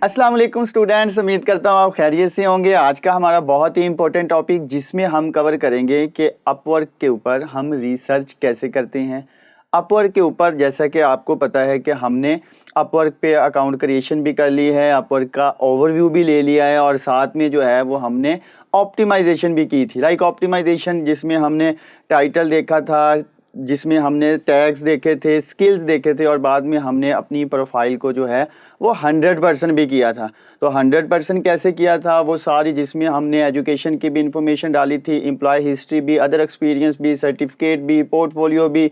अस्सलाम वालेकुम स्टूडेंट्स, उम्मीद करता हूँ आप खैरियत से होंगे। आज का हमारा बहुत ही इंपॉर्टेंट टॉपिक जिसमें हम कवर करेंगे कि अपवर्क के ऊपर हम रिसर्च कैसे करते हैं। अपवर्क के ऊपर जैसा कि आपको पता है कि हमने अपवर्क पे अकाउंट क्रिएशन भी कर ली है, अपवर्क का ओवरव्यू भी ले लिया है और साथ में जो है वो हमने ऑप्टिमाइजेशन भी की थी। लाइक ऑप्टिमाइजेशन जिसमें हमने टाइटल देखा था, जिसमें हमने टैग्स देखे थे, स्किल्स देखे थे और बाद में हमने अपनी प्रोफाइल को जो है वो 100% भी किया था। तो 100% कैसे किया था वो सारी, जिसमें हमने एजुकेशन की भी इंफॉर्मेशन डाली थी, एम्प्लॉय हिस्ट्री भी, अदर एक्सपीरियंस भी, सर्टिफिकेट भी, पोर्टफोलियो भी,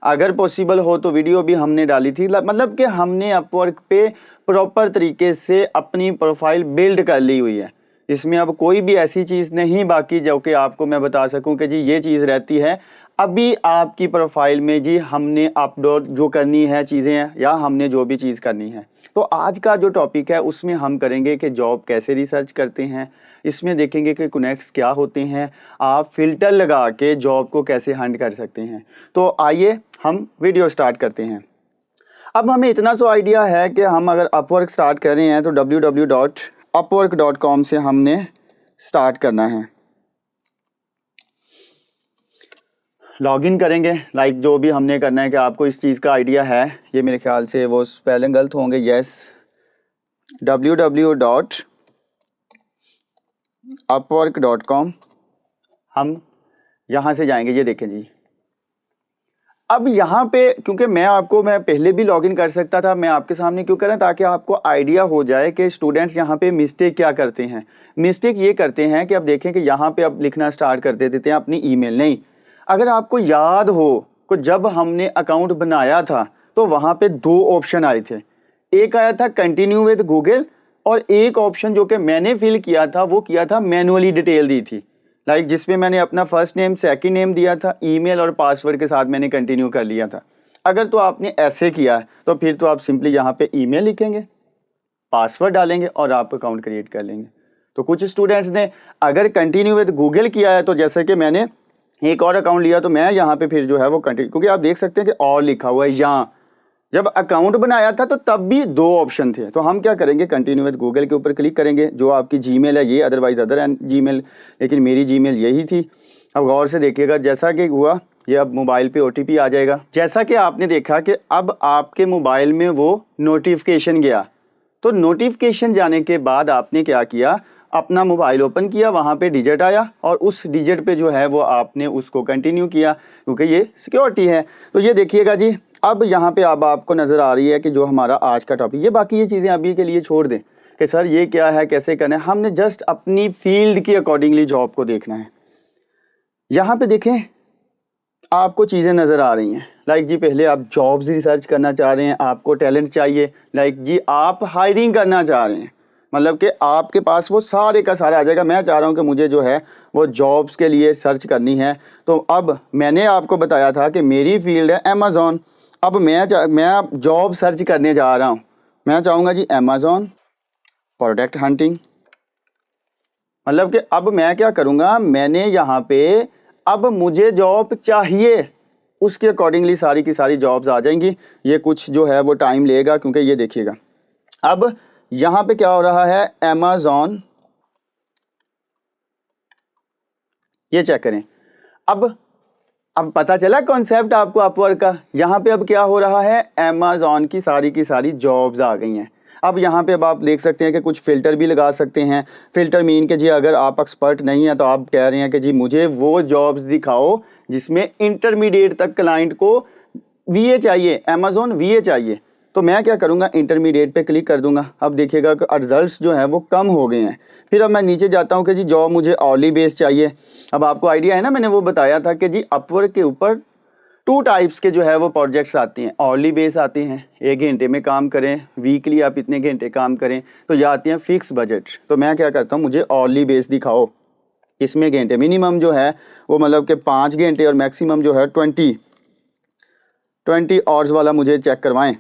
अगर पॉसिबल हो तो वीडियो भी हमने डाली थी। मतलब कि हमने अपवर्क पे प्रॉपर तरीके से अपनी प्रोफाइल बिल्ड कर ली हुई है। इसमें अब कोई भी ऐसी चीज़ नहीं बाकी जो कि आपको मैं बता सकूं कि जी ये चीज़ रहती है। अभी आपकी प्रोफाइल में जी हमने अपलोड जो करनी है चीज़ें या हमने जो भी चीज़ करनी है। तो आज का जो टॉपिक है उसमें हम करेंगे कि जॉब कैसे रिसर्च करते हैं, इसमें देखेंगे कि कनेक्ट्स क्या होते हैं, आप फिल्टर लगा के जॉब को कैसे हंट कर सकते हैं। तो आइए हम वीडियो स्टार्ट करते हैं। अब हमें इतना तो आइडिया है कि हम अगर अपवर्क स्टार्ट कर रहे हैं तो www.upwork.com से हमने स्टार्ट करना है। लॉगिन करेंगे। लाइक जो भी हमने करना है कि आपको इस चीज़ का आइडिया है, ये मेरे ख्याल से वो स्पेलिंग गलत होंगे। यस, www.upwork.com हम यहाँ से जाएंगे। ये देखें जी, अब यहाँ पे क्योंकि मैं पहले भी लॉगिन कर सकता था, मैं आपके सामने क्यों करें ताकि आपको आइडिया हो जाए कि स्टूडेंट्स यहाँ पे मिस्टेक क्या करते हैं। मिस्टेक ये करते हैं कि अब देखें कि यहाँ पे अब लिखना स्टार्ट कर देते थे अपनी ईमेल। नहीं, अगर आपको याद हो कि जब हमने अकाउंट बनाया था तो वहाँ पे दो ऑप्शन आए थे। एक आया था कंटिन्यू विद गूगल और एक ऑप्शन जो कि मैंने फिल किया था वो किया था मैनुअली डिटेल दी थी। लाइक जिसमें मैंने अपना फर्स्ट नेम सेकंड नेम दिया था, ईमेल और पासवर्ड के साथ मैंने कंटिन्यू कर लिया था। अगर तो आपने ऐसे किया है तो फिर तो आप सिंपली यहाँ पे ईमेल लिखेंगे, पासवर्ड डालेंगे और आप अकाउंट क्रिएट कर लेंगे। तो कुछ स्टूडेंट्स ने अगर कंटिन्यू विद गूगल किया है तो जैसे कि मैंने एक और अकाउंट लिया तो मैं यहाँ पे फिर जो है वो कंटिन्यू, क्योंकि आप देख सकते हैं कि और लिखा हुआ है यहाँ। जब अकाउंट बनाया था तो तब भी दो ऑप्शन थे। तो हम क्या करेंगे, कंटिन्यू विद गूगल के ऊपर क्लिक करेंगे। जो आपकी जीमेल है ये, अदरवाइज अदर जीमेल, लेकिन मेरी जीमेल यही थी। अब गौर से देखिएगा जैसा कि हुआ, ये अब मोबाइल पे ओटीपी आ जाएगा। जैसा कि आपने देखा कि अब आपके मोबाइल में वो नोटिफिकेशन गया। तो नोटिफिकेशन जाने के बाद आपने क्या किया, अपना मोबाइल ओपन किया, वहाँ पे डिजिट आया और उस डिजिट पे जो है वो आपने उसको कंटिन्यू किया, क्योंकि ये सिक्योरिटी है। तो ये देखिएगा जी, अब यहाँ पे अब आपको नज़र आ रही है कि जो हमारा आज का टॉपिक, ये बाकी ये चीज़ें अभी के लिए छोड़ दें कि सर ये क्या है, कैसे करना है। हमने जस्ट अपनी फील्ड की अकॉर्डिंगली जॉब को देखना है। यहाँ पे देखें आपको चीज़ें नज़र आ रही हैं। लाइक जी पहले आप जॉब्स रिसर्च करना चाह रहे हैं, आपको टैलेंट चाहिए। लाइक जी आप हायरिंग करना चाह रहे हैं, मतलब कि आपके पास वो सारे का सारा आ जाएगा। मैं चाह रहा हूँ कि मुझे जो है वो जॉब्स के लिए सर्च करनी है। तो अब मैंने आपको बताया था कि मेरी फील्ड है अमेज़ॉन। अब मैं जॉब सर्च करने जा रहा हूँ। मैं चाहूँगा जी अमेज़ॉन प्रोडक्ट हंटिंग। मतलब कि अब मैं क्या करूँगा, मैंने यहाँ पे अब मुझे जॉब चाहिए, उसके अकॉर्डिंगली सारी की सारी जॉब्स आ जाएंगी। ये कुछ जो है वो टाइम लेगा, क्योंकि ये देखिएगा अब यहाँ पे क्या हो रहा है, अमेज़ॉन, ये चेक करें। अब पता चला कॉन्सेप्ट आपको अपवर्क का। यहाँ पे अब क्या हो रहा है, अमेज़ॉन की सारी जॉब्स आ गई हैं। अब यहाँ पे अब आप देख सकते हैं कि कुछ फ़िल्टर भी लगा सकते हैं। फ़िल्टर मीन के जी अगर आप एक्सपर्ट नहीं हैं तो आप कह रहे हैं कि जी मुझे वो जॉब्स दिखाओ जिसमें इंटरमीडिएट तक क्लाइंट को वीए चाहिए, अमेज़ॉन वीए चाहिए। तो मैं क्या करूँगा, इंटरमीडिएट पे क्लिक कर दूंगा। अब देखिएगा कि रिजल्ट्स जो हैं वो कम हो गए हैं। फिर अब मैं नीचे जाता हूँ कि जी जॉब मुझे ऑर्ली बेस चाहिए। अब आपको आइडिया है ना, मैंने वो बताया था कि जी अपवर्क के ऊपर टू टाइप्स के जो है वो प्रोजेक्ट्स आती हैं। ऑर्ली बेस आती हैं, 1 घंटे में काम करें, वीकली आप इतने घंटे काम करें। तो ये आती हैं फिक्स बजट। तो मैं क्या करता हूँ, मुझे ऑर्ली बेस दिखाओ, इसमें घंटे मिनिमम जो है वो मतलब कि 5 घंटे और मैक्सिमम जो है 20 आवर्स वाला मुझे चेक करवाएं।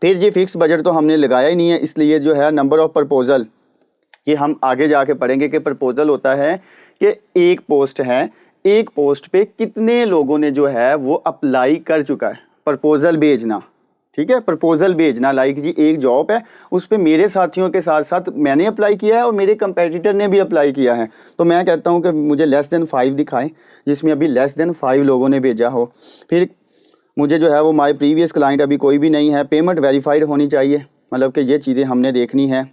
फिर जी फिक्स बजट तो हमने लगाया ही नहीं है, इसलिए जो है नंबर ऑफ़ प्रपोज़ल, ये हम आगे जाके पढ़ेंगे कि प्रपोज़ल होता है कि एक पोस्ट है, एक पोस्ट पे कितने लोगों ने जो है वो अप्लाई कर चुका है, प्रपोज़ल भेजना। ठीक है, प्रपोजल भेजना, लाइक जी एक जॉब है, उस पर मेरे साथियों के साथ साथ मैंने अप्लाई किया है और मेरे कंपेटिटर ने भी अप्लाई किया है, तो मैं कहता हूँ कि मुझे लेस देन 5 दिखाएं जिसमें अभी लेस देन 5 लोगों ने भेजा हो। फिर मुझे जो है वो माय प्रीवियस क्लाइंट अभी कोई भी नहीं है, पेमेंट वेरीफाइड होनी चाहिए, मतलब कि ये चीज़ें हमने देखनी है,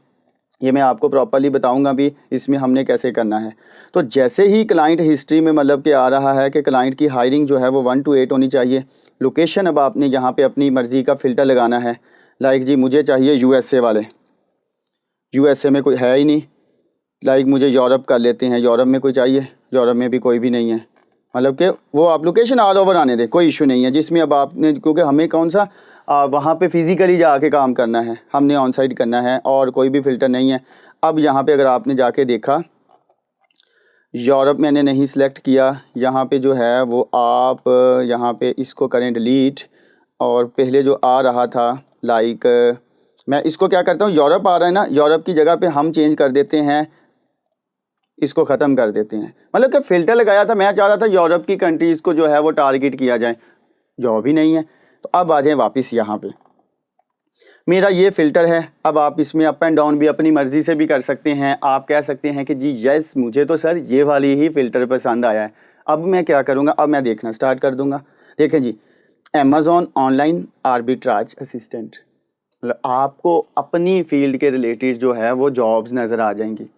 ये मैं आपको प्रॉपर्ली बताऊंगा भी इसमें हमने कैसे करना है। तो जैसे ही क्लाइंट हिस्ट्री में मतलब कि आ रहा है कि क्लाइंट की हायरिंग जो है वो 1 to 8 होनी चाहिए। लोकेशन अब आपने यहाँ पे अपनी मर्ज़ी का फ़िल्टर लगाना है, लाइक जी मुझे चाहिए यूएसए वाले, यूएसए में कोई है ही नहीं, लाइक मुझे यूरोप कर लेते हैं, यूरोप में कोई चाहिए, यूरोप में भी कोई भी नहीं है, मतलब कि वो आप लोकेशन ऑल ओवर आने दें, कोई इशू नहीं है जिसमें अब आपने, क्योंकि हमें कौन सा वहाँ पे फिज़िकली जाके काम करना है, हमने ऑन साइट करना है और कोई भी फ़िल्टर नहीं है। अब यहाँ पे अगर आपने जाके देखा यूरोप मैंने नहीं सिलेक्ट किया, यहाँ पे जो है वो आप यहाँ पे इसको करें डिलीट, और पहले जो आ रहा था लाइक मैं इसको क्या करता हूँ, यूरोप आ रहा है ना, यूरोप की जगह पे हम चेंज कर देते हैं, इसको ख़त्म कर देते हैं। मतलब कि फ़िल्टर लगाया था, मैं चाह रहा था यूरोप की कंट्रीज़ को जो है वो टारगेट किया जाए, जॉब ही नहीं है। तो अब आ जाएँ वापस यहाँ पे, मेरा ये फ़िल्टर है, अब आप इसमें अप एंड डाउन भी अपनी मर्ज़ी से भी कर सकते हैं। आप कह सकते हैं कि जी यस मुझे तो सर ये वाली ही फ़िल्टर पसंद आया है। अब मैं क्या करूँगा, अब मैं देखना स्टार्ट कर दूँगा। देखें जी, अमेज़ॉन ऑनलाइन आर्बिट्राज असिस्टेंट, मतलब आपको अपनी फील्ड के रिलेटेड जो है वो जॉब्स नज़र आ जाएंगी।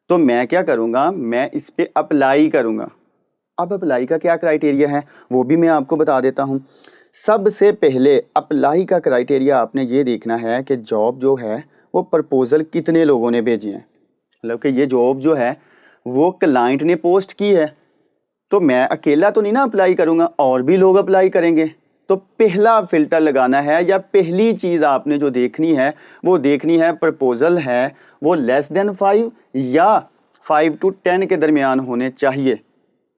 तो मैं क्या करूँगा, मैं इस पर अप्लाई करूँगा। अब अप्लाई का क्या क्राइटेरिया है वो भी मैं आपको बता देता हूँ। सबसे पहले अप्लाई का क्राइटेरिया आपने ये देखना है कि जॉब जो है वो प्रपोज़ल कितने लोगों ने भेजी है, मतलब कि ये जॉब जो है वो क्लाइंट ने पोस्ट की है, तो मैं अकेला तो नहीं ना अप्लाई करूँगा, और भी लोग अप्लाई करेंगे। तो पहला फ़िल्टर लगाना है, या पहली चीज़ आपने जो देखनी है वो देखनी है प्रपोज़ल है वो लेस देन 5 या 5 to 10 के दरमियान होने चाहिए।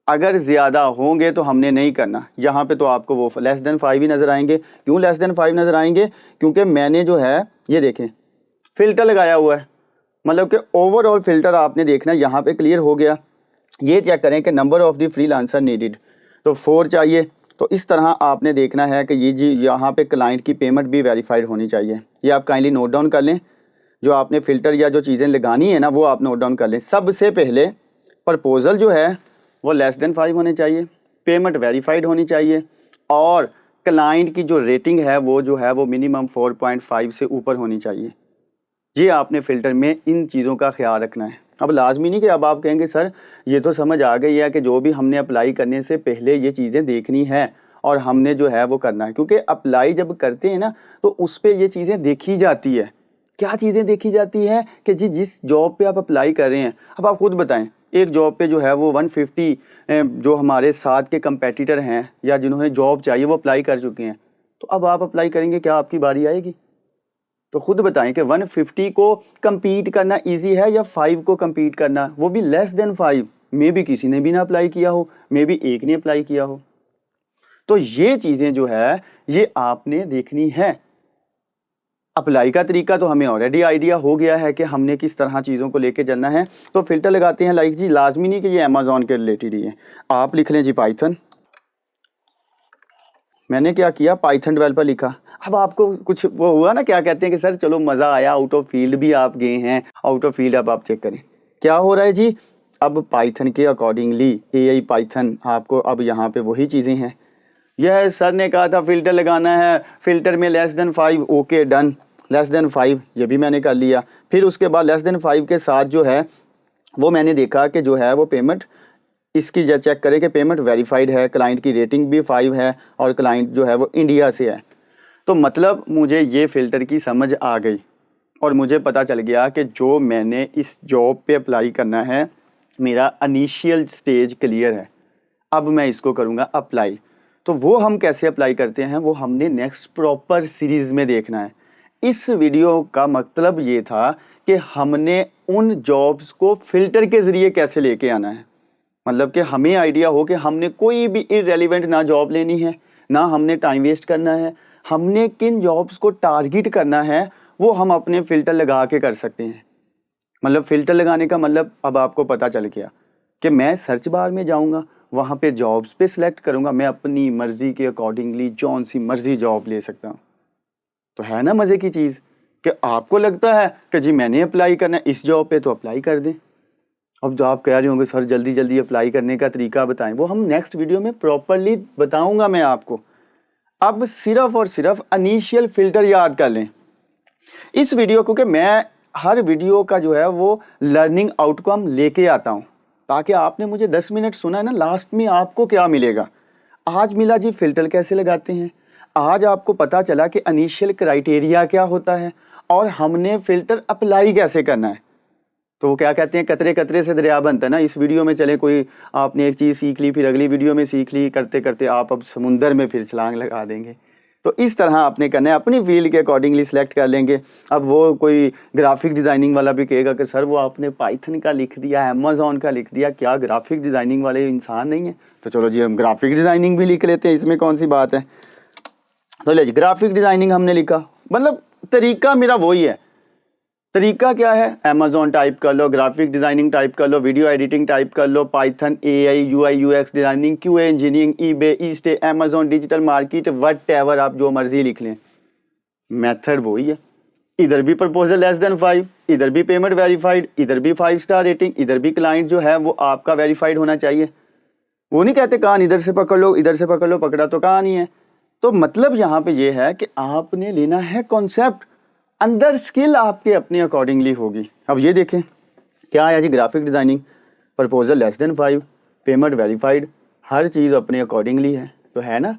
अगर ज़्यादा होंगे तो हमने नहीं करना। यहाँ पे तो आपको वो लेस देन 5 ही नज़र आएंगे। क्यों लेस देन 5 नज़र आएंगे, क्योंकि मैंने जो है ये देखें फ़िल्टर लगाया हुआ है, मतलब कि ओवरऑल फ़िल्टर आपने देखना है, यहाँ पे क्लियर हो गया। ये चेक करें कि number of the freelancer needed, तो 4 चाहिए। तो इस तरह आपने देखना है कि ये जी यहाँ पे क्लाइंट की पेमेंट भी वेरीफाइड होनी चाहिए। ये आप काइंडली नोट डाउन कर लें, जो आपने फ़िल्टर या जो चीज़ें लगानी है ना वो आप नोट डाउन कर लें। सबसे पहले प्रपोज़ल जो है वो लेस देन 5 होने चाहिए, पेमेंट वेरीफाइड होनी चाहिए, और क्लाइंट की जो रेटिंग है वो जो है वो मिनिमम 4.5 से ऊपर होनी चाहिए। ये आपने फ़िल्टर में इन चीज़ों का ख्याल रखना है। अब लाजमी नहीं कि अब आप कहेंगे सर ये तो समझ आ गई है कि जो भी हमने अप्लाई करने से पहले ये चीज़ें देखनी है और हमने जो है वो करना है, क्योंकि अप्लाई जब करते हैं ना तो उस पर ये चीज़ें देखी जाती है। क्या चीज़ें देखी जाती है कि जी जिस जॉब पे आप अप्लाई कर रहे हैं, अब आप खुद बताएं, एक जॉब पे जो है वो 150 जो हमारे साथ के कंपेटिटर हैं या जिन्होंने जॉब चाहिए वो अप्लाई कर चुके हैं, तो अब आप अप्लाई करेंगे, क्या आपकी बारी आएगी? तो खुद बताएं कि 150 को compete करना इजी है या 5 को compete करना, वो भी लेस देन 5, मे भी किसी ने भी ना अप्लाई किया हो, मे भी एक ने अप्लाई किया हो। तो ये चीज़ें जो है ये आपने देखनी है। अप्लाई का तरीका तो हमें ऑलरेडी आइडिया हो गया है कि हमने किस तरह चीज़ों को लेके चलना है। तो फिल्टर लगाते हैं, लाइक जी लाजमी नहीं कि ये अमेज़ॉन के रिलेटेड ही है। आप लिख लें जी पाइथन, मैंने क्या किया पाइथन डेवलपर लिखा। अब आपको कुछ वो हुआ ना, क्या कहते हैं कि सर चलो मज़ा आया, आउट ऑफ फील्ड भी आप गए हैं, आउट ऑफ फील्ड अब आप चेक करें क्या हो रहा है जी। अब पाइथन के अकॉर्डिंगली एआई पाइथन आपको अब यहाँ पे वही चीज़ें हैं। यह सर ने कहा था फ़िल्टर लगाना है, फ़िल्टर में less than 5, okay done, less than 5 ये भी मैंने कर लिया। फिर उसके बाद लेस देन 5 के साथ जो है वो मैंने देखा कि जो है वो पेमेंट इसकी जो चेक करें कि पेमेंट वेरीफाइड है, क्लाइंट की रेटिंग भी 5 है और क्लाइंट जो है वो इंडिया से है। तो मतलब मुझे ये फ़िल्टर की समझ आ गई और मुझे पता चल गया कि जो मैंने इस जॉब पे अप्लाई करना है मेरा इनिशियल स्टेज क्लियर है, अब मैं इसको करूँगा अप्लाई। तो वो हम कैसे अप्लाई करते हैं वो हमने नेक्स्ट प्रॉपर सीरीज़ में देखना है। इस वीडियो का मतलब ये था कि हमने उन जॉब्स को फ़िल्टर के ज़रिए कैसे लेके आना है, मतलब कि हमें आइडिया हो कि हमने कोई भी इररेलेवेंट ना जॉब लेनी है, ना हमने टाइम वेस्ट करना है, हमने किन जॉब्स को टारगेट करना है वो हम अपने फ़िल्टर लगा के कर सकते हैं। मतलब फ़िल्टर लगाने का मतलब अब आपको पता चल गया कि मैं सर्च बार में जाऊंगा, वहाँ पे जॉब्स पे सिलेक्ट करूंगा, मैं अपनी मर्ज़ी के अकॉर्डिंगली जौन सी मर्ज़ी जॉब ले सकता हूँ। तो है ना मज़े की चीज़ कि आपको लगता है कि जी मैंने अप्लाई करना है इस जॉब पे, तो अप्लाई कर दें। अब जो आप कह रहे होंगे सर जल्दी जल्दी अप्लाई करने का तरीका बताएं, वो हम नेक्स्ट वीडियो में प्रॉपरली बताऊंगा मैं आपको। अब सिर्फ और सिर्फ इनिशियल फ़िल्टर याद कर लें इस वीडियो, क्योंकि मैं हर वीडियो का जो है वो लर्निंग आउटकम लेके आता हूँ, ताकि आपने मुझे 10 मिनट सुना है ना, लास्ट में आपको क्या मिलेगा। आज मिला जी फ़िल्टर कैसे लगाते हैं, आज आपको पता चला कि इनिशियल क्राइटेरिया क्या होता है, और हमने फ़िल्टर अप्लाई कैसे करना है। तो वो क्या कहते हैं, कतरे कतरे से दरिया बनता है ना। इस वीडियो में चले कोई आपने एक चीज़ सीख ली, फिर अगली वीडियो में सीख ली, करते करते आप अब समुंदर में फिर छलांग लगा देंगे। तो इस तरह आपने करना है, अपनी फील्ड के अकॉर्डिंगली सिलेक्ट कर लेंगे। अब वो कोई ग्राफिक डिज़ाइनिंग वाला भी कहेगा कि सर वो आपने पाइथन का लिख दिया, अमेज़ॉन का लिख दिया, क्या ग्राफिक डिज़ाइनिंग वाले इंसान नहीं है? तो चलो जी हम ग्राफिक डिज़ाइनिंग भी लिख लेते हैं, इसमें कौन सी बात है। तो ले जी ग्राफिक डिज़ाइनिंग हमने लिखा, मतलब तरीका मेरा वही है। तरीका क्या है, अमेज़ॉन टाइप कर लो, ग्राफिक डिज़ाइनिंग टाइप कर लो, वीडियो एडिटिंग टाइप कर लो, Python, AI, UI UX designing, QA engineering, eBay, ईस्टे, अमेज़ॉन डिजिटल मार्केट, व्हाटएवर आप जो मर्जी लिख लें, मेथड वही है। इधर भी प्रपोजल लेस देन 5, इधर भी पेमेंट वेरीफाइड, इधर भी 5 स्टार रेटिंग, इधर भी क्लाइंट जो है वो आपका वेरीफाइड होना चाहिए। वो नहीं कहते कान इधर से पकड़ लो, इधर से पकड़ लो, पकड़ा तो कहाँ नहीं है। तो मतलब यहाँ पे ये है कि आपने लेना है कॉन्सेप्ट, अंदर स्किल आपके अपने अकॉर्डिंगली होगी। अब ये देखें क्या है जी, graphic designing, proposal less than 5, payment verified, हर चीज़ अपने अकॉर्डिंगली है, तो है ना।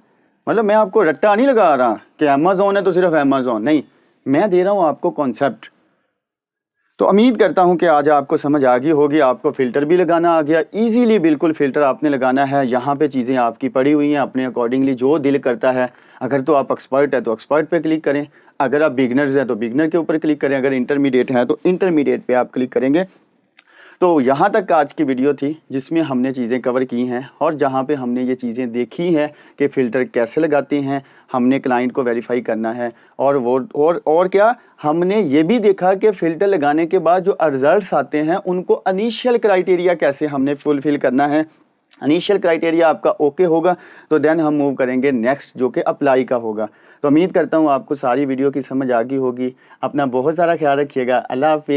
मतलब मैं आपको रट्टा नहीं लगा रहा कि अमेज़ॉन है तो सिर्फ अमेज़ॉन, नहीं, मैं दे रहा हूँ आपको कॉन्सेप्ट। तो उम्मीद करता हूँ कि आज आपको समझ आ गई होगी, आपको फ़िल्टर भी लगाना आ गया इजीली, बिल्कुल फ़िल्टर आपने लगाना है। यहाँ पे चीज़ें आपकी पड़ी हुई हैं, अपने अकॉर्डिंगली जो दिल करता है। अगर तो आप एक्सपर्ट है तो एक्सपर्ट पे क्लिक करें, अगर आप बिगनर्स हैं तो बिगनर के ऊपर क्लिक करें, अगर इंटरमीडिएट हैं तो इंटरमीडिएट पे आप क्लिक करेंगे। तो यहाँ तक आज की वीडियो थी जिसमें हमने चीज़ें कवर की हैं, और जहाँ पे हमने ये चीज़ें देखी हैं कि फ़िल्टर कैसे लगाते हैं, हमने क्लाइंट को वेरीफाई करना है, और वो और क्या हमने ये भी देखा कि फ़िल्टर लगाने के बाद जो रिजल्ट्स आते हैं उनको इनिशियल क्राइटेरिया कैसे हमने फुलफ़िल करना है। इनिशियल क्राइटेरिया आपका ओके होगा तो देन हम मूव करेंगे नेक्स्ट, जो कि अप्लाई का होगा। तो उम्मीद करता हूँ आपको सारी वीडियो की समझ आ गई होगी। अपना बहुत सारा ख्याल रखिएगा। अल्लाह हाफ़िज़।